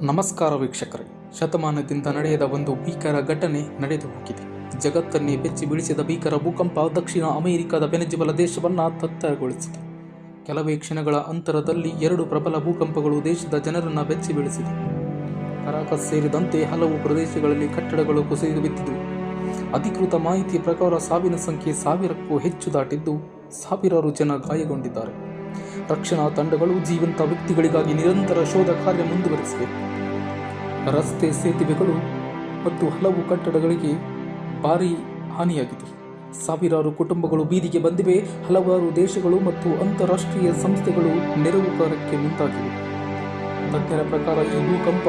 ನಮಸ್ಕಾರ ವೀಕ್ಷಕರೇ. ಶತಮಾನದಿಂದ ನಡೆಯದ ಒಂದು ಭೀಕರ ಘಟನೆ ನಡೆದು ಹೋಗಿದೆ. ಜಗತ್ತನ್ನೇ ಬೆಚ್ಚಿ ಬೀಳಿಸಿದ ಭೀಕರ ಭೂಕಂಪ ದಕ್ಷಿಣ ಅಮೆರಿಕದ ವೆನೆಜುವೆಲಾ ದೇಶವನ್ನು ತತ್ತರಗೊಳಿಸಿದೆ. ಕೆಲವೇ ಕ್ಷಣಗಳ ಅಂತರದಲ್ಲಿ 2 ಪ್ರಬಲ ಭೂಕಂಪಗಳು ದೇಶದ ಜನರನ್ನು ಬೆಚ್ಚಿ ಬೀಳಿಸಿದೆ. ಕರಾಕಸ್ ಸೇರಿದಂತೆ ಹಲವು ಪ್ರದೇಶಗಳಲ್ಲಿ ಕಟ್ಟಡಗಳು ಕುಸಿದು ಬಿದ್ದಿದ್ದವು. ಅಧಿಕೃತ ಮಾಹಿತಿಯ ಪ್ರಕಾರ ಸಾವಿನ ಸಂಖ್ಯೆ 1000ಕ್ಕೂ ಹೆಚ್ಚು ದಾಟಿದ್ದು, ಸಾವಿರಾರು ಜನ ಗಾಯಗೊಂಡಿದ್ದಾರೆ. ರಕ್ಷಣಾ ತಂಡಗಳು ಜೀವಂತ ವ್ಯಕ್ತಿಗಳಿಗಾಗಿ ನಿರಂತರ ಶೋಧ ಕಾರ್ಯ ಮುಂದುವರೆಸಿವೆ. ರಸ್ತೆ, ಸೇತುವೆಗಳು ಮತ್ತು ಹಲವು ಕಟ್ಟಡಗಳಿಗೆ ಭಾರೀ ಹಾನಿಯಾಗಿದೆ. ಸಾವಿರಾರು ಕುಟುಂಬಗಳು ಬೀದಿಗೆ ಬಂದಿವೆ. ಹಲವಾರು ದೇಶಗಳು ಮತ್ತು ಅಂತಾರಾಷ್ಟ್ರೀಯ ಸಂಸ್ಥೆಗಳು ನೆರವು ಕಾರ್ಯಕ್ಕೆ ಮುಂದಾಗಿವೆ. ತಜ್ಞರ ಪ್ರಕಾರ ಈ ಭೂಕಂಪ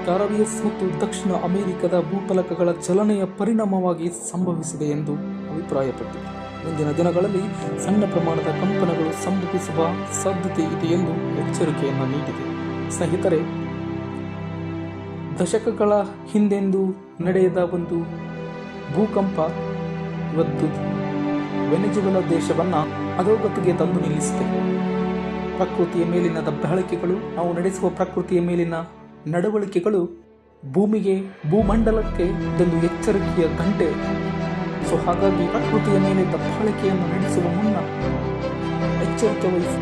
ಕಾರಬಿಯಸ್ ಮತ್ತು ದಕ್ಷಿಣ ಅಮೆರಿಕದ ಭೂಫಲಕಗಳ ಚಲನೆಯ ಪರಿಣಾಮವಾಗಿ ಸಂಭವಿಸಿದೆ ಎಂದು ಅಭಿಪ್ರಾಯಪಟ್ಟಿದೆ. ಮುಂದಿನ ದಿನಗಳಲ್ಲಿ ಸಣ್ಣ ಪ್ರಮಾಣದ ಕಂಪನಗಳು ಸಂಭವಿಸುವ ಸಾಧ್ಯತೆ ಇದೆ ಎಂದು ಎಚ್ಚರಿಕೆಯನ್ನು ನೀಡಿದೆ. ಸ್ನೇಹಿತರೆ, ದಶಕಗಳ ಹಿಂದೆಂದು ನಡೆಯದ ಒಂದು ಭೂಕಂಪ ಇವತ್ತು ವೆನೆಜುವೆಲಾ ದೇಶವನ್ನು ಅಧೋಗತಿಗೆ ತಂದು ನಿಲ್ಲಿಸಿದೆ. ಪ್ರಕೃತಿಯ ಮೇಲಿನ ದಬ್ಬಾಳಿಕೆಗಳು, ನಾವು ನಡೆಸುವ ಪ್ರಕೃತಿಯ ಮೇಲಿನ ನಡವಳಿಕೆಗಳು ಭೂಮಿಗೆ, ಭೂಮಂಡಲಕ್ಕೆ ಇದೊಂದು ಎಚ್ಚರಿಕೆಯ ಗಂಟೆ. ಹಾಗಾಗಿ ಪ್ರಕೃತಿಯ ಮೇಲೆ ದಬ್ಬಾಳಿಕೆಯನ್ನು ನಡೆಸುವ ಮುನ್ನ ಎಚ್ಚರಿಕೆ ವಹಿಸಿ.